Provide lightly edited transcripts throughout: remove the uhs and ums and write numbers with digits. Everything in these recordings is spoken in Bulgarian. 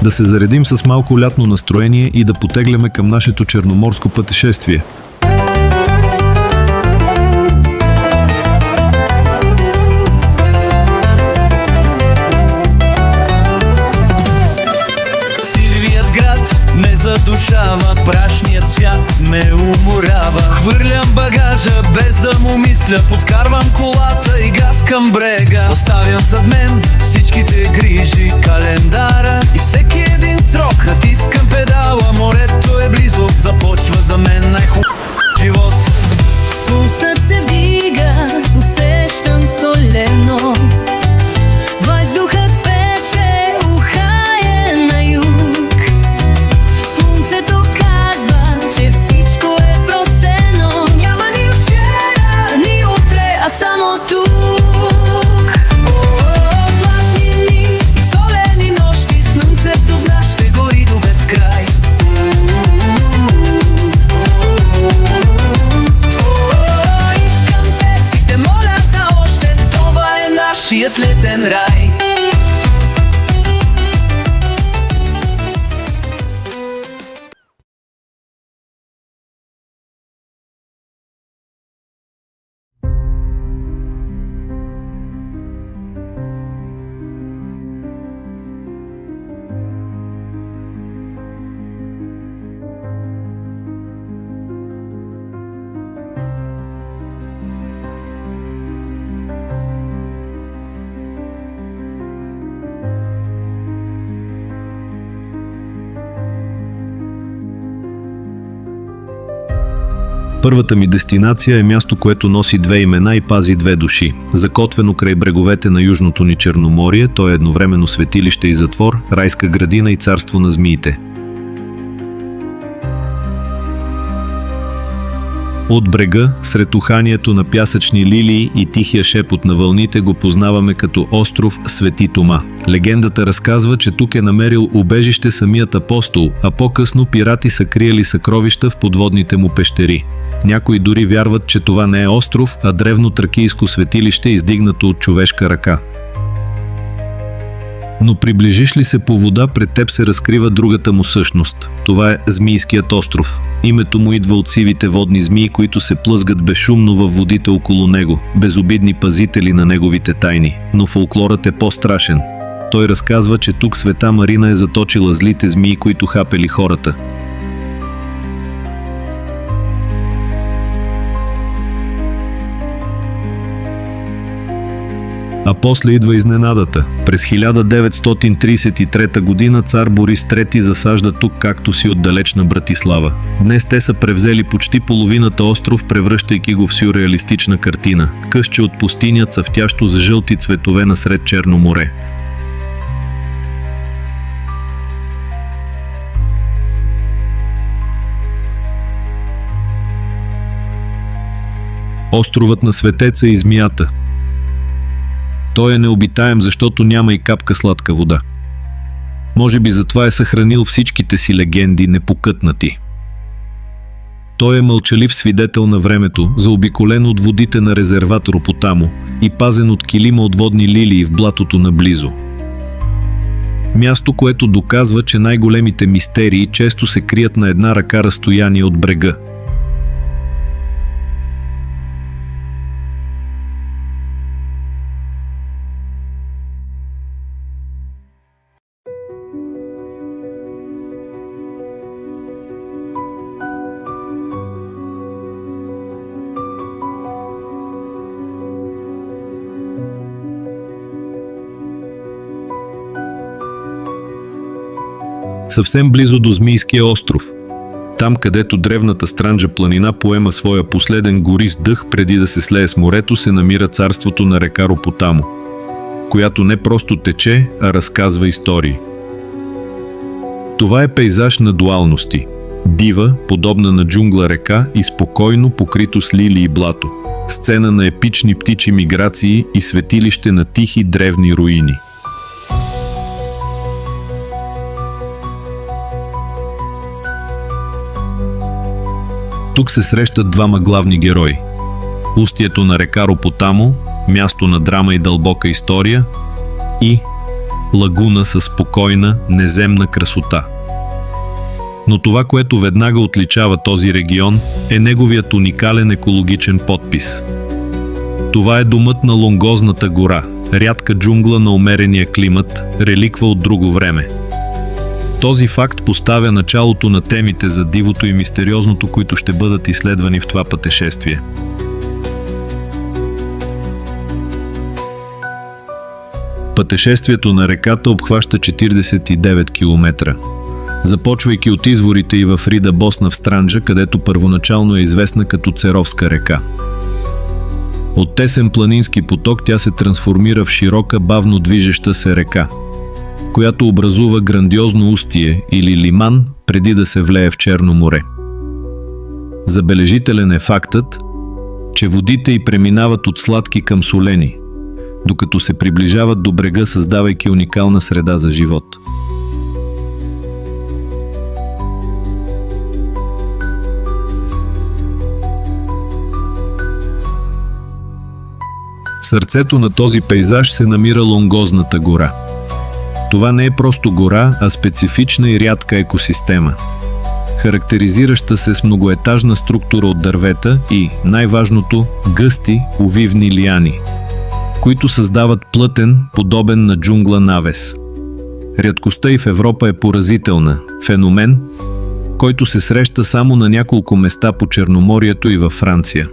Да се заредим с малко лятно настроение и да потегляме към нашето черноморско пътешествие. Сивият град ме задушава, прашният свят ме уморява. Хвърлям багажа без да му мисля, подкарвам колата и газ към брега. Оставям зад мен всичките грижи, календара и всеки един срок. Натискам педала, морето е близо, започва за мен най-хубав живот. Пулсът се вдига, усещам солено. Въздухът вече ухае на юг. Слънцето казва, че всичко е простено. Няма ни вчера, ни утре, а само тук. Златни дни и солени нощи, слънцето в нас ще гори до безкрай. Искам те и те моля за още, това е нашият летен рай. Първата ми дестинация е място, което носи две имена и пази две души. Закотвено край бреговете на Южното ни Черноморие, то е едновременно светилище и затвор, райска градина и царство на змиите. От брега, сред уханието на пясъчни лилии и тихия шепот на вълните, го познаваме като остров Свети Тома. Легендата разказва, че тук е намерил убежище самият апостол, а по-късно пирати са криели съкровища в подводните му пещери. Някои дори вярват, че това не е остров, а древно тракийско светилище, издигнато от човешка ръка. Но приближиш ли се по вода, пред теб се разкрива другата му същност. Това е Змийският остров. Името му идва от сивите водни змии, които се плъзгат безшумно във водите около него, безобидни пазители на неговите тайни. Но фолклорът е по-страшен. Той разказва, че тук света Марина е заточила злите змии, които хапели хората. А после идва изненадата. През 1933 година цар Борис III засажда тук кактуси от далечна Братислава. Днес те са превзели почти половината остров, превръщайки го в сюрреалистична картина. Късче от пустиня, цъфтящо с жълти цветове насред Черно море. Островът на Светеца и Змията. Той е необитаем, защото няма и капка сладка вода. Може би затова е съхранил всичките си легенди непокътнати. Той е мълчалив свидетел на времето, заобиколен от водите на резерват Ропотамо и пазен от килима от водни лилии в блатото наблизо. Място, което доказва, че най-големите мистерии често се крият на една ръка разстояние от брега. Съвсем близо до Змийския остров. Там, където древната Странджа планина поема своя последен горист дъх преди да се слее с морето, се намира царството на река Ропотамо, която не просто тече, а разказва истории. Това е пейзаж на дуалности. Дива, подобна на джунгла река и спокойно покрито с лилии и блато. Сцена на епични птичи миграции и светилище на тихи древни руини. Тук се срещат двама главни герои. Устието на река Ропотамо, място на драма и дълбока история, и лагуна със спокойна, неземна красота. Но това, което веднага отличава този регион, е неговият уникален екологичен подпис. Това е домът на Лонгозната гора, рядка джунгла на умерения климат, реликва от друго време. Този факт поставя началото на темите за дивото и мистериозното, които ще бъдат изследвани в това пътешествие. Пътешествието на реката обхваща 49 км. Започвайки от изворите и в Рида Босна в Странджа, където първоначално е известна като Церовска река. От тесен планински поток тя се трансформира в широка, бавно движеща се река, която образува грандиозно устие или лиман, преди да се влее в Черно море. Забележителен е фактът, че водите й преминават от сладки към солени, докато се приближават до брега, създавайки уникална среда за живот. В сърцето на този пейзаж се намира Лонгозната гора. Това не е просто гора, а специфична и рядка екосистема, характеризираща се с многоетажна структура от дървета и, най-важното, гъсти, увивни лиани, които създават плътен, подобен на джунгла навес. Рядкостта й в Европа е поразителна, феномен, който се среща само на няколко места по Черноморието и във Франция.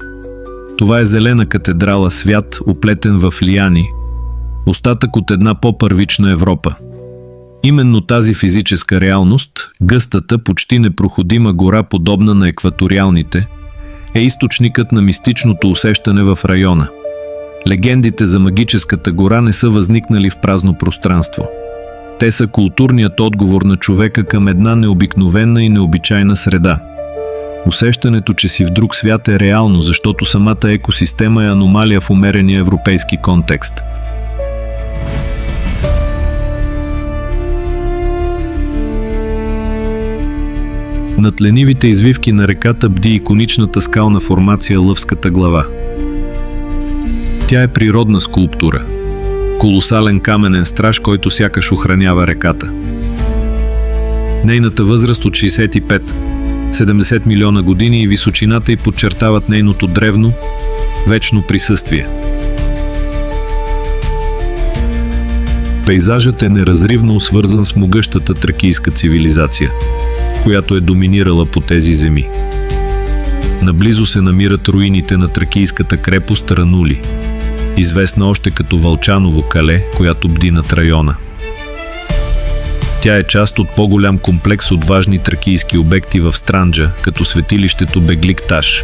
Това е зелена катедрала свят, оплетен в лиани, остатък от една по-първична Европа. Именно тази физическа реалност, гъстата, почти непроходима гора, подобна на екваториалните, е източникът на мистичното усещане в района. Легендите за магическата гора не са възникнали в празно пространство. Те са културният отговор на човека към една необикновена и необичайна среда. Усещането, че си в друг свят, е реално, защото самата екосистема е аномалия в умерения европейски контекст. Над ленивите извивки на реката бди иконичната скална формация Лъвската глава. Тя е природна скулптура. Колосален каменен страж, който сякаш охранява реката. Нейната възраст от 65-70 милиона години и височината й подчертават нейното древно, вечно присъствие. Пейзажът е неразривно свързан с могъщата тракийска цивилизация, която е доминирала по тези земи. Наблизо се намират руините на тракийската крепост Ранули, известна още като Вълчаново кале, която бди над района. Тя е част от по-голям комплекс от важни тракийски обекти в Странджа, като светилището Бегликташ,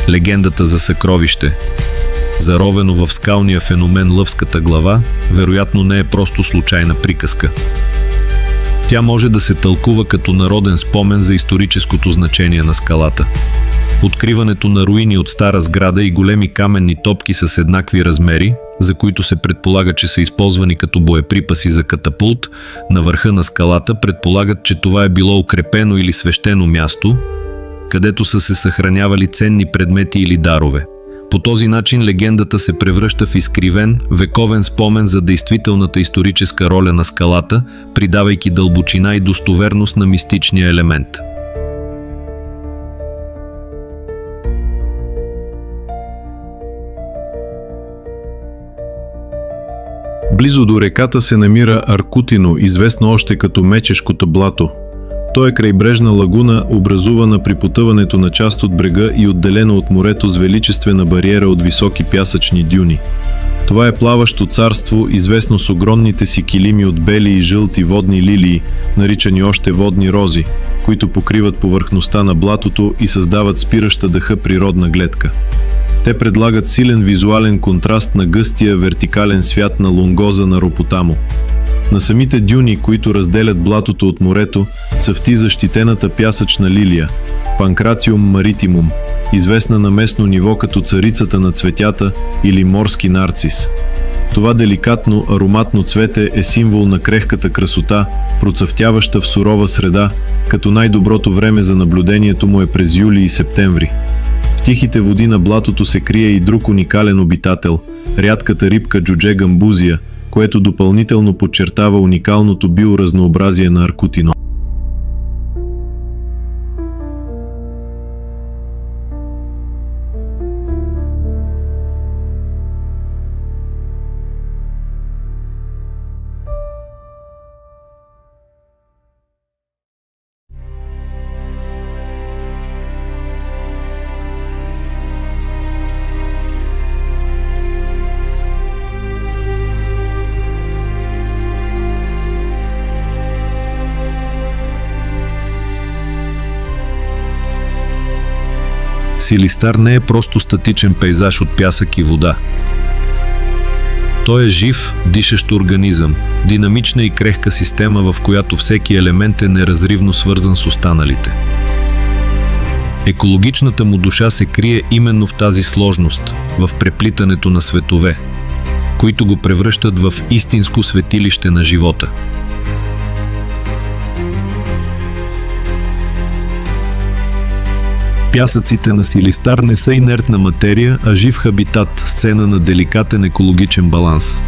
легендата за съкровище, заровено в скалния феномен Лъвската глава, вероятно не е просто случайна приказка. Тя може да се тълкува като народен спомен за историческото значение на скалата. Откриването на руини от стара сграда и големи каменни топки с еднакви размери, за които се предполага, че са използвани като боеприпаси за катапулт, на върха на скалата предполагат, че това е било укрепено или свещено място, където са се съхранявали ценни предмети или дарове. По този начин легендата се превръща в изкривен, вековен спомен за действителната историческа роля на скалата, придавайки дълбочина и достоверност на мистичния елемент. Близо до реката се намира Аркутино, известно още като Мечешкото блато. То е крайбрежна лагуна, образувана при потъването на част от брега и отделена от морето с величествена бариера от високи пясъчни дюни. Това е плаващо царство, известно с огромните си килими от бели и жълти водни лилии, наричани още водни рози, които покриват повърхността на блатото и създават спираща дъха природна гледка. Те предлагат силен визуален контраст на гъстия вертикален свят на Лонгоза на Ропотамо. На самите дюни, които разделят блатото от морето, цъфти защитената пясъчна лилия – Панкратиум маритимум, известна на местно ниво като царицата на цветята или морски нарцис. Това деликатно, ароматно цвете е символ на крехката красота, процъфтяваща в сурова среда, като най-доброто време за наблюдението му е през юли и септември. В тихите води на блатото се крие и друг уникален обитател – рядката рибка джудже гамбузия, което допълнително подчертава уникалното биоразнообразие на Аркутино. Силистар не е просто статичен пейзаж от пясък и вода. Той е жив, дишащ организъм, динамична и крехка система, в която всеки елемент е неразривно свързан с останалите. Екологичната му душа се крие именно в тази сложност, в преплитането на светове, които го превръщат в истинско светилище на живота. Пясъците на Силистар не са инертна материя, а жив хабитат, сцена на деликатен екологичен баланс.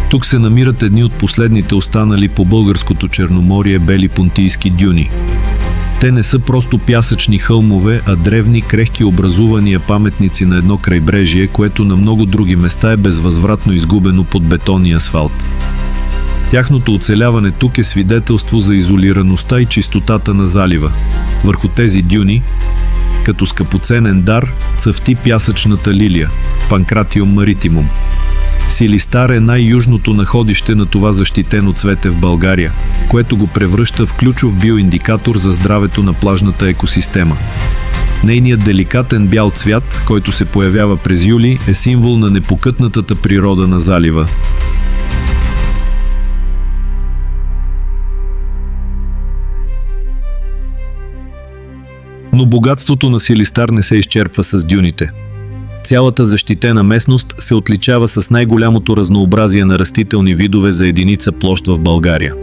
Тук се намират едни от последните останали по българското Черноморие бели понтийски дюни. Те не са просто пясъчни хълмове, а древни, крехки образувания паметници на едно крайбрежие, което на много други места е безвъзвратно изгубено под бетон и асфалт. Тяхното оцеляване тук е свидетелство за изолираността и чистотата на залива. Върху тези дюни, като скъпоценен дар, цъфти пясъчната лилия – Панкратиум маритимум. Силистар е най-южното находище на това защитено цвете в България, което го превръща в ключов биоиндикатор за здравето на плажната екосистема. Нейният деликатен бял цвят, който се появява през юли, е символ на непокътнатата природа на залива. Но богатството на Силистар не се изчерпва с дюните. Цялата защитена местност се отличава с най-голямото разнообразие на растителни видове за единица площ в България.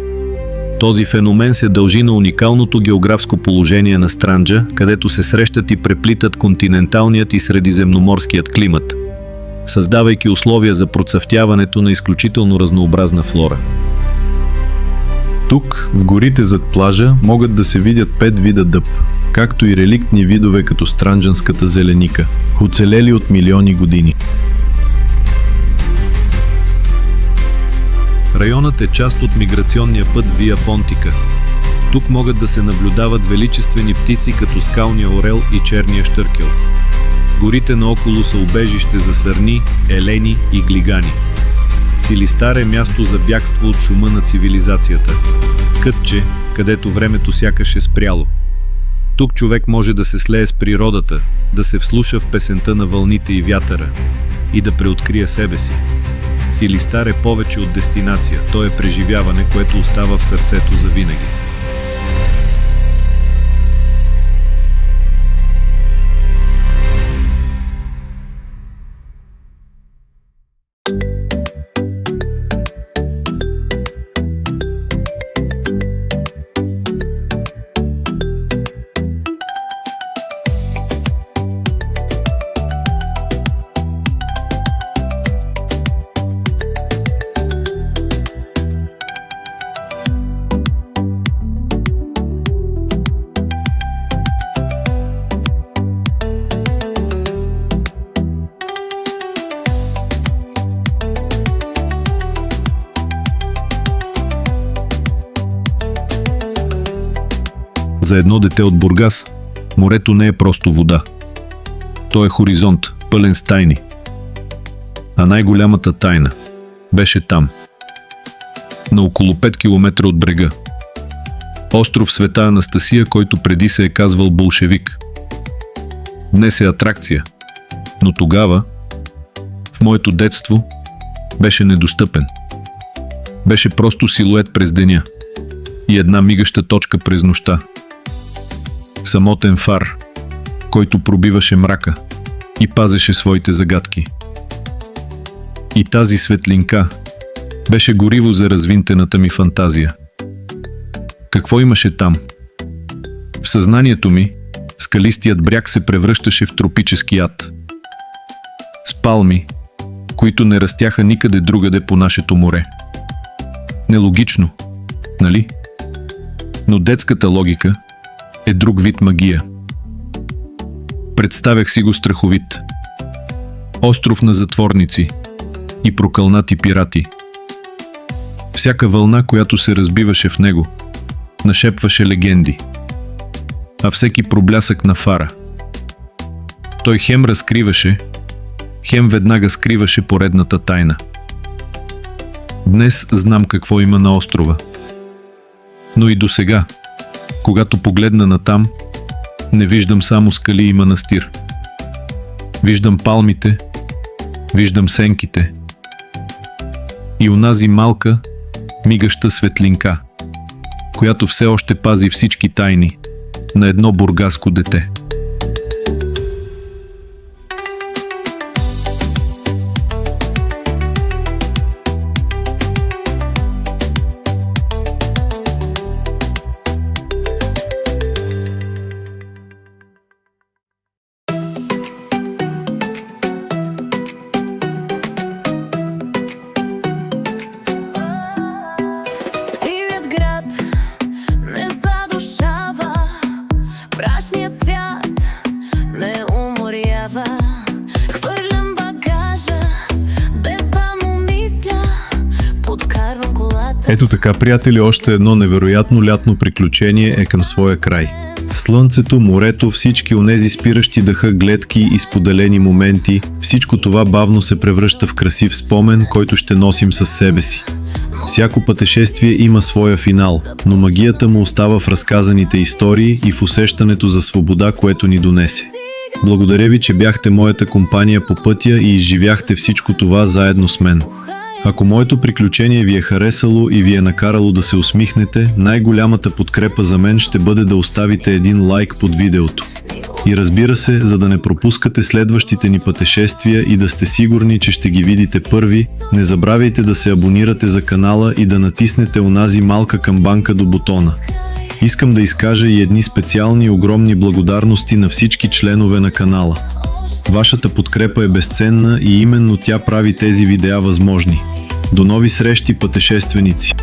Този феномен се дължи на уникалното географско положение на Странджа, където се срещат и преплитат континенталният и средиземноморският климат, създавайки условия за процъфтяването на изключително разнообразна флора. Тук, в горите зад плажа, могат да се видят 5 вида дъб, както и реликтни видове като странджанската зеленика, оцелели от милиони години. Районът е част от миграционния път Вия Понтика. Тук могат да се наблюдават величествени птици като скалния орел и черния щъркел. Горите наоколо са убежище за сърни, елени и глигани. Силистар е място за бягство от шума на цивилизацията. Кътче, където времето сякаш е спряло. Тук човек може да се слее с природата, да се вслуша в песента на вълните и вятъра и да преоткрие себе си. Силистар е повече от дестинация, то е преживяване, което остава в сърцето завинаги. За едно дете от Бургас, морето не е просто вода. То е хоризонт, пълен с тайни. А най-голямата тайна беше там, на около 5 км от брега. Остров Света Анастасия, който преди се е казвал Болшевик. Днес е атракция, но тогава, в моето детство, беше недостъпен. Беше просто силует през деня и една мигаща точка през нощта. Самотен фар, който пробиваше мрака и пазеше своите загадки. И тази светлинка беше гориво за развинтената ми фантазия. Какво имаше там? В съзнанието ми скалистият бряг се превръщаше в тропически ад. С палми, които не растяха никъде другаде по нашето море. Нелогично, нали? Но детската логика е друг вид магия. Представях си го страховит. Остров на затворници и прокълнати пирати. Всяка вълна, която се разбиваше в него, нашепваше легенди. А всеки проблясък на фара. Той хем разкриваше, хем веднага скриваше поредната тайна. Днес знам какво има на острова. Но и досега, когато погледна натам, не виждам само скали и манастир. Виждам палмите, виждам сенките и онази малка, мигаща светлинка, която все още пази всички тайни на едно бургаско дете. Сивият град не задушава, прашният свят не уморява. Хвърлям багажа, без да му мисля, подкарвам колата. Ето така, приятели, още едно невероятно лятно приключение е към своя край. Слънцето, морето, всички онези спиращи дъха гледки и споделени моменти, всичко това бавно се превръща в красив спомен, който ще носим със себе си. Всяко пътешествие има своя финал, но магията му остава в разказаните истории и в усещането за свобода, което ни донесе. Благодаря ви, че бяхте моята компания по пътя и изживяхте всичко това заедно с мен. Ако моето приключение ви е харесало и ви е накарало да се усмихнете, най-голямата подкрепа за мен ще бъде да оставите един лайк под видеото. И разбира се, за да не пропускате следващите ни пътешествия и да сте сигурни, че ще ги видите първи, не забравяйте да се абонирате за канала и да натиснете онази малка камбанка до бутона. Искам да изкажа и едни специални огромни благодарности на всички членове на канала. Вашата подкрепа е безценна и именно тя прави тези видеа възможни. До нови срещи, пътешественици!